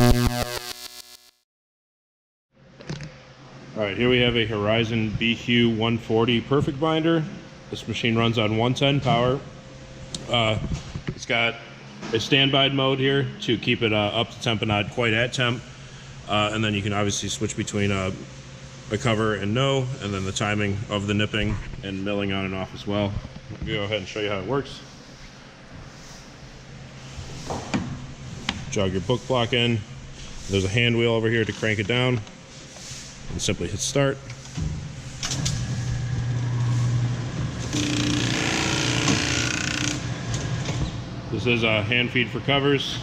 All right, here we have a Horizon BQ 140 Perfect Binder. This machine runs on 110 power. It's got a standby mode here to keep it up to temp and not quite at temp. And then you can obviously switch between a cover and no, and then the timing of the nipping and milling on and off as well. I'll go ahead and show you how it works. Jog your book block in. There's a hand wheel over here to crank it down. And simply hit start. This is a hand feed for covers.